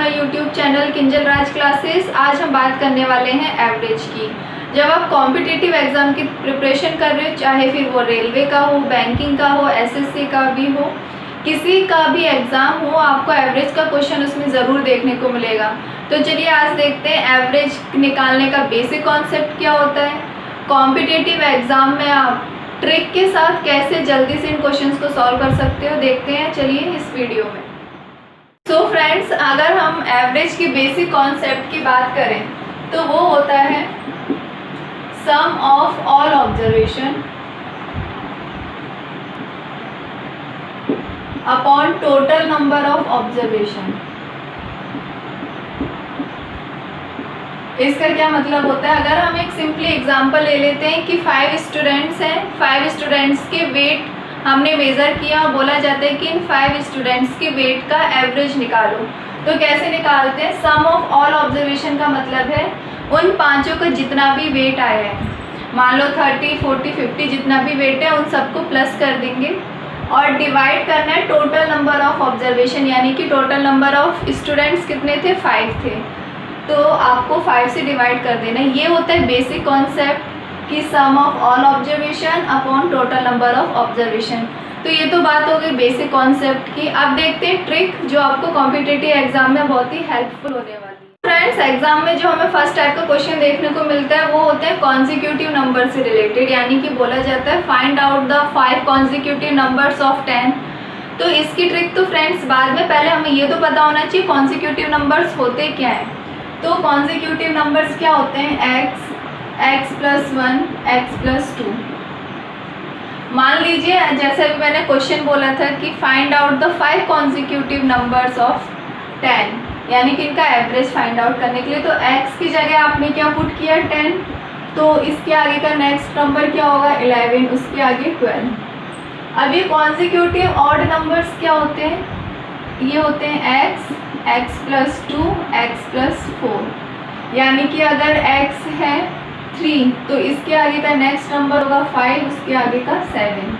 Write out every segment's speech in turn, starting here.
अपना YouTube channel Kinjal राज classes. आज हम बात करने वाले हैं एवरेज की। जब आप कॉम्पिटिटिव एग्ज़ाम की प्रिपरेशन कर रहे हो, चाहे फिर वो रेलवे का हो, बैंकिंग का हो, एसएससी का भी हो, किसी का भी एग्ज़ाम हो, आपको एवरेज का क्वेश्चन उसमें ज़रूर देखने को मिलेगा। तो चलिए आज देखते हैं एवरेज निकालने का बेसिक कॉन्सेप्ट क्या होता है, कॉम्पिटिटिव एग्ज़ाम में आप ट्रिक के साथ कैसे जल्दी से इन क्वेश्चंस को सॉल्व कर सकते हो। देखते हैं चलिए इस वीडियो में। सो फ्रेंड्स, अगर हम एवरेज की बेसिक कॉन्सेप्ट की बात करें तो वो होता है sum of all observation upon total number of observation. इसका क्या मतलब होता है, अगर हम एक सिंपली एग्जांपल ले लेते हैं कि 5 स्टूडेंट्स हैं, 5 स्टूडेंट्स के वेट हमने मेज़र किया और बोला जाता है कि इन 5 स्टूडेंट्स के वेट का एवरेज निकालो। तो कैसे निकालते हैं, सम ऑफ ऑल ऑब्जर्वेशन का मतलब है उन पांचों का जितना भी वेट आया है, मान लो 30, 40, 50 जितना भी वेट है उन सबको प्लस कर देंगे और डिवाइड करना है टोटल नंबर ऑफ ऑब्जर्वेशन, यानी कि टोटल नंबर ऑफ स्टूडेंट्स कितने थे, 5 थे, तो आपको 5 से डिवाइड कर देना। ये होता है बेसिक कॉन्सेप्ट कि sum of all observation upon total number of observation. तो ये तो बात हो गई बेसिक कॉन्सेप्ट की। अब देखते हैं ट्रिक जो आपको कॉम्पिटिटिव एग्जाम में बहुत ही हेल्पफुल होने वाली है। फ्रेंड्स, एग्जाम में जो हमें फर्स्ट टाइप का क्वेश्चन देखने को मिलता है वो होता है कॉन्जिक्यूटिव नंबर से रिलेटेड, यानी कि बोला जाता है find out the 5 consecutive numbers of 10। तो इसकी ट्रिक तो फ्रेंड्स बाद में, पहले हमें ये तो पता होना चाहिए कॉन्जिक्यूटिव नंबर्स होते क्या हैं। तो कॉन्जिक्यूटिव नंबर्स क्या होते हैं, x + 1 x + 2। मान लीजिए जैसे अभी मैंने क्वेश्चन बोला था कि find out the 5 consecutive numbers of 10, यानी कि इनका एवरेज फाइंड आउट करने के लिए। तो x की जगह आपने क्या पुट किया, 10, तो इसके आगे का नेक्स्ट नंबर क्या होगा, 11, उसके आगे 12। अब ये कॉन्जिक्यूटिव ऑड नंबर्स क्या होते हैं, ये होते हैं x + 2 x + 4, यानी कि अगर x है 3 तो इसके आगे का नेक्स्ट नंबर होगा 5, उसके आगे का 7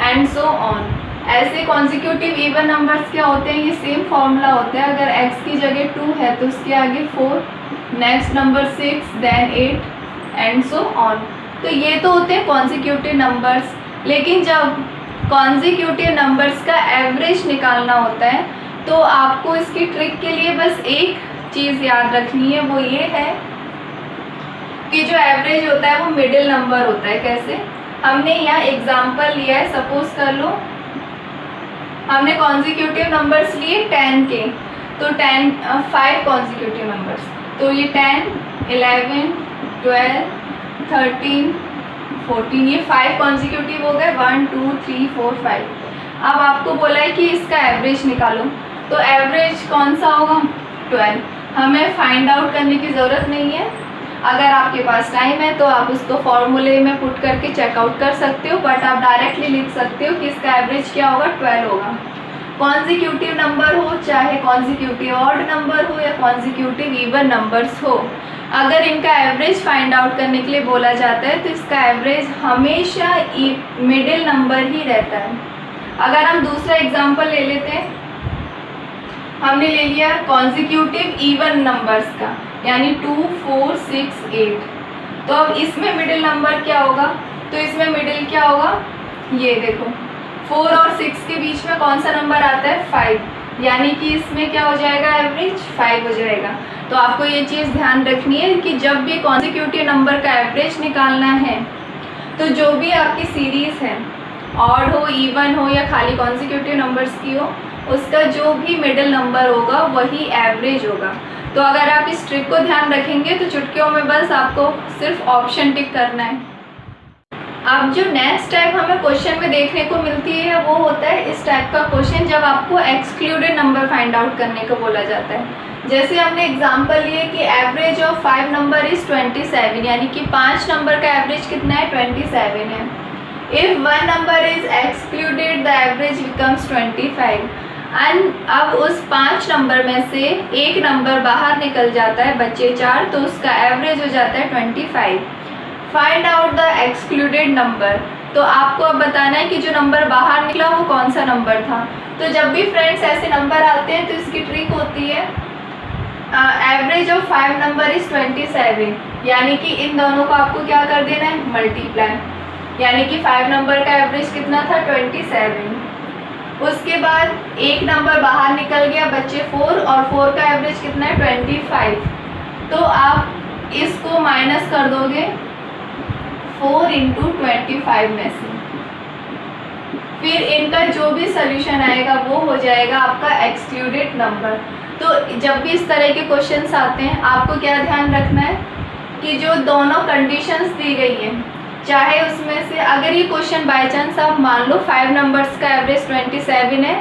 एंड सो ऑन। ऐसे कॉन्जिक्यूटिव इवन नंबर्स क्या होते हैं, ये सेम फॉर्मूला होता है, अगर x की जगह 2 है तो उसके आगे 4, next number 6, then 8 and so on. तो ये तो होते हैं कॉन्जिक्यूटिव नंबर्स। लेकिन जब कॉन्जिक्यूटिव नंबर्स का एवरेज निकालना होता है तो आपको इसकी ट्रिक के लिए बस एक चीज़ याद रखनी है, वो ये है कि जो एवरेज होता है वो मिडिल नंबर होता है। कैसे, हमने यहाँ एग्जांपल लिया है, सपोज कर लो हमने कॉन्जिक्यूटिव नंबर्स लिए 10 के, तो 5 कॉन्जिक्यूटिव नंबर्स, तो ये 10, 11, 12, 13, 14, ये 5 कॉन्जिक्यूटिव हो गए, 1 2 3 4 5। अब आपको बोला है कि इसका एवरेज निकालो, तो एवरेज कौन सा होगा, 12। हमें फाइंड आउट करने की ज़रूरत नहीं है, अगर आपके पास टाइम है तो आप उसको फॉर्मूले में पुट करके चेकआउट कर सकते हो, बट आप डायरेक्टली लिख सकते हो कि इसका एवरेज क्या होगा, 12 होगा। कॉन्जिक्यूटिव नंबर हो, चाहे कॉन्जिक्यूटिव ऑड नंबर हो या कॉन्जिक्यूटिव इवन नंबर्स हो, अगर इनका एवरेज फाइंड आउट करने के लिए बोला जाता है तो इसका एवरेज हमेशा मिडिल नंबर ही रहता है। अगर हम दूसरा एग्जांपल ले लेते हैं, हमने ले लिया कॉन्जिक्यूटिव इवन नंबर्स का, यानी 2 4 6 8। तो अब इसमें मिडिल नंबर क्या होगा, तो इसमें मिडिल क्या होगा, ये देखो 4 और 6 के बीच में कौन सा नंबर आता है, 5, यानी कि इसमें क्या हो जाएगा, एवरेज 5 हो जाएगा। तो आपको ये चीज़ ध्यान रखनी है कि जब भी कॉन्जिक्यूटिव नंबर का एवरेज निकालना है तो जो भी आपकी सीरीज़ है, ऑड हो, इवन हो या खाली कॉन्जिक्यूटिव नंबर्स की हो, उसका जो भी मिडिल नंबर होगा वही एवरेज होगा। तो अगर आप इस ट्रिक को ध्यान रखेंगे तो चुटकियों में बस आपको सिर्फ ऑप्शन टिक करना है। अब जो नेक्स्ट टाइप हमें क्वेश्चन में देखने को मिलती है वो होता है इस टाइप का क्वेश्चन, जब आपको एक्सक्लूडेड नंबर फाइंड आउट करने को बोला जाता है। जैसे हमने एग्जांपल लिए कि एवरेज ऑफ 5 नंबर इज़ 27, यानी कि 5 नंबर का एवरेज कितना है, 27 है। If 1 number is excluded the average becomes 25 and अब उस 5 नंबर में से एक नंबर बाहर निकल जाता है, बचे 4, तो उसका एवरेज हो जाता है 25। Find out the excluded number, तो आपको अब बताना है कि जो नंबर बाहर निकला वो कौन सा नंबर था। तो जब भी फ्रेंड्स ऐसे नंबर आते हैं तो इसकी ट्रिक होती है एवरेज ऑफ 5 नंबर इज 27, यानी कि इन दोनों को आपको क्या कर देना है, मल्टीप्लाई, यानी कि 5 नंबर का एवरेज कितना था, 27। उसके बाद एक नंबर बाहर निकल गया, बच्चे 4, और 4 का एवरेज कितना है, 25। तो आप इसको माइनस कर दोगे 4 × 25 में से, फिर इनका जो भी सोल्यूशन आएगा वो हो जाएगा आपका एक्सक्लूडेड नंबर। तो जब भी इस तरह के क्वेश्चंस आते हैं आपको क्या ध्यान रखना है कि जो दोनों कंडीशंस दी गई है, चाहे उसमें से अगर ये क्वेश्चन बाय चांस आप मान लो 5 नंबर्स का एवरेज 27 है,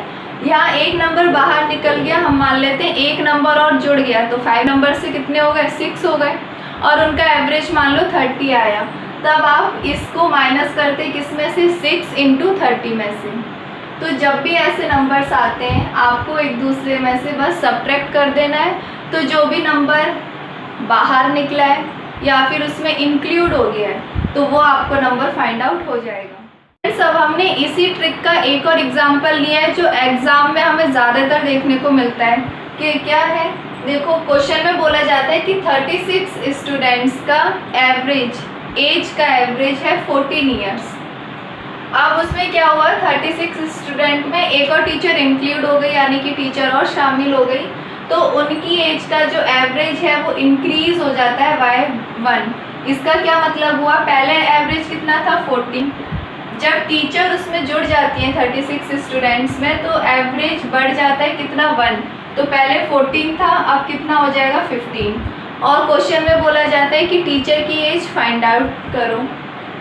यहाँ एक नंबर बाहर निकल गया, हम मान लेते हैं एक नंबर और जुड़ गया, तो 5 नंबर से कितने हो गए, 6 हो गए, और उनका एवरेज मान लो 30 आया, तब आप इसको माइनस करते किस में से, 6 × 30 में से। तो जब भी ऐसे नंबर्स आते हैं आपको एक दूसरे में से बस सब्ट्रैक्ट कर देना है, तो जो भी नंबर बाहर निकला है या फिर उसमें इंक्लूड हो गया है तो वो आपको नंबर फाइंड आउट हो जाएगा। सब हमने इसी ट्रिक का एक और एग्जाम्पल लिया है जो एग्ज़ाम में हमें ज़्यादातर देखने को मिलता है कि क्या है, देखो क्वेश्चन में बोला जाता है कि 36 स्टूडेंट्स का एवरेज एज का एवरेज है 14 ईयर्स। अब उसमें क्या हुआ, 36 स्टूडेंट में एक और टीचर इंक्लूड हो गई, यानी कि टीचर और शामिल हो गई, तो उनकी एज का जो एवरेज है वो इंक्रीज हो जाता है बाय 1। इसका क्या मतलब हुआ, पहले एवरेज कितना था 14, जब टीचर उसमें जुड़ जाती है 36 स्टूडेंट्स में तो एवरेज बढ़ जाता है कितना, 1। तो पहले 14 था, अब कितना हो जाएगा 15। और क्वेश्चन में बोला जाता है कि टीचर की एज फाइंड आउट करो,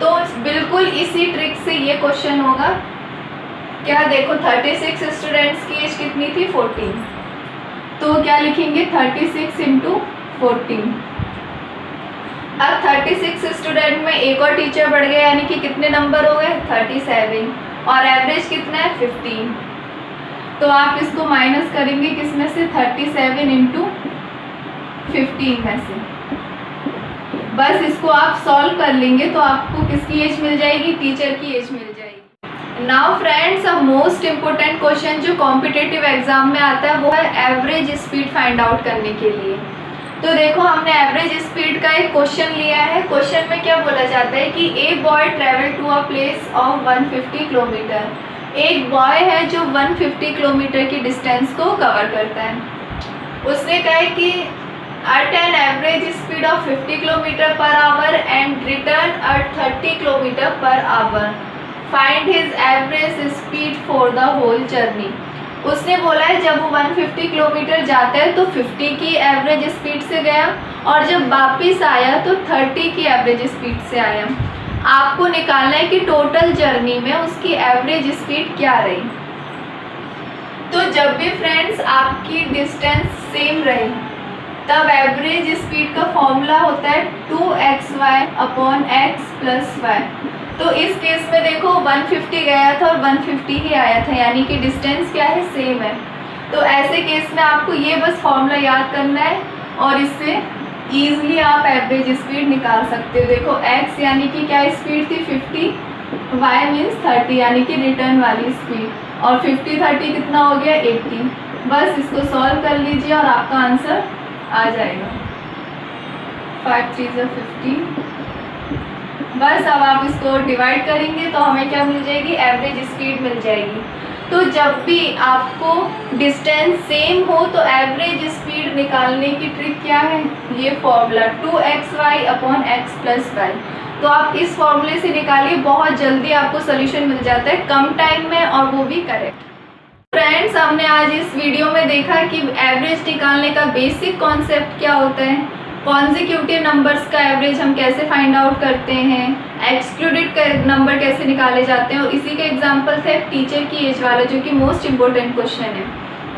तो बिल्कुल इसी ट्रिक से ये क्वेश्चन होगा। क्या देखो 36 स्टूडेंट्स की एज कितनी थी, 14, तो क्या लिखेंगे 36 × 14। अब 36 स्टूडेंट में एक और टीचर बढ़ गया, यानी कि कितने नंबर हो गए, 37, और एवरेज कितना है 15। तो आप इसको माइनस करेंगे किस में से, 37 × 15 में से। बस इसको आप सॉल्व कर लेंगे तो आपको किसकी एज मिल जाएगी, टीचर की एज मिल जाएगी। नाउ फ्रेंड्स, अब मोस्ट इम्पोर्टेंट क्वेश्चन जो कॉम्पिटिटिव एग्जाम में आता है वो है एवरेज स्पीड फाइंड आउट करने के लिए। तो देखो हमने एवरेज स्पीड का एक क्वेश्चन लिया है। क्वेश्चन में क्या बोला जाता है कि A boy travel to a place of 150 kilometre. एक बॉय है जो 150 किलोमीटर की डिस्टेंस को कवर करता है। उसने कहा है कि at an average speed of 50 km/h and return at 30 km/h. Find his average speed for the whole journey. उसने बोला है जब वो 150 किलोमीटर जाता है तो 50 की एवरेज स्पीड से गया और जब वापस आया तो 30 की एवरेज स्पीड से आया। आपको निकालना है कि टोटल जर्नी में उसकी एवरेज स्पीड क्या रही। तो जब भी फ्रेंड्स आपकी डिस्टेंस सेम रहे तब एवरेज स्पीड का फॉर्मूला होता है 2xy/x + y। तो इस केस में देखो 150 गया था और 150 ही आया था, यानी कि डिस्टेंस क्या है, सेम है। तो ऐसे केस में आपको ये बस फॉर्मूला याद करना है और इससे ईजिली आप एवरेज स्पीड निकाल सकते हो। देखो x यानी कि क्या स्पीड थी 50, y मीन्स 30 यानी कि रिटर्न वाली स्पीड, और 50-30 कितना हो गया 80। बस इसको सॉल्व कर लीजिए और आपका आंसर आ जाएगा 5 × 3 = 50। बस अब आप इसको डिवाइड करेंगे तो हमें क्या मिल जाएगी, एवरेज स्पीड मिल जाएगी। तो जब भी आपको डिस्टेंस सेम हो तो एवरेज स्पीड निकालने की ट्रिक क्या है, ये फॉर्मूला 2xy/x + y। तो आप इस फॉर्मूले से निकालिए, बहुत जल्दी आपको सोल्यूशन मिल जाता है कम टाइम में और वो भी करेक्ट। फ्रेंड्स, हमने आज इस वीडियो में देखा कि एवरेज निकालने का बेसिक कॉन्सेप्ट क्या होता है, कॉन्जिक्यूटिव नंबर्स का एवरेज हम कैसे फाइंड आउट करते हैं, एक्सक्लूडेड नंबर कैसे निकाले जाते हैं, और इसी के एग्जांपल थे टीचर की एज वाला जो कि मोस्ट इम्पोर्टेंट क्वेश्चन है,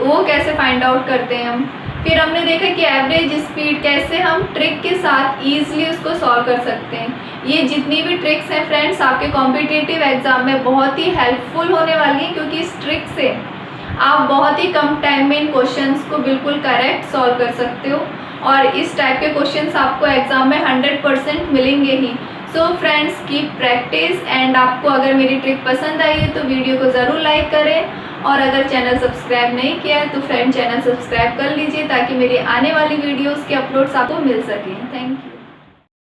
वो कैसे फाइंड आउट करते हैं हम। फिर हमने देखा कि एवरेज स्पीड कैसे हम ट्रिक के साथ ईजिली उसको सॉल्व कर सकते हैं। ये जितनी भी ट्रिक्स हैं फ्रेंड्स आपके कॉम्पिटिटिव एग्जाम में बहुत ही हेल्पफुल होने वाली हैं, क्योंकि इस ट्रिक से आप बहुत ही कम टाइम में इन क्वेश्चंस को बिल्कुल करेक्ट सॉल्व कर सकते हो और इस टाइप के क्वेश्चंस आपको एग्जाम में 100% मिलेंगे ही। So friends, keep practice, and आपको अगर मेरी ट्रिक पसंद आई है तो वीडियो को ज़रूर लाइक करें और अगर चैनल सब्सक्राइब नहीं किया है तो फ्रेंड चैनल सब्सक्राइब कर लीजिए ताकि मेरी आने वाली वीडियोस के अपलोड्स आपको मिल सकें।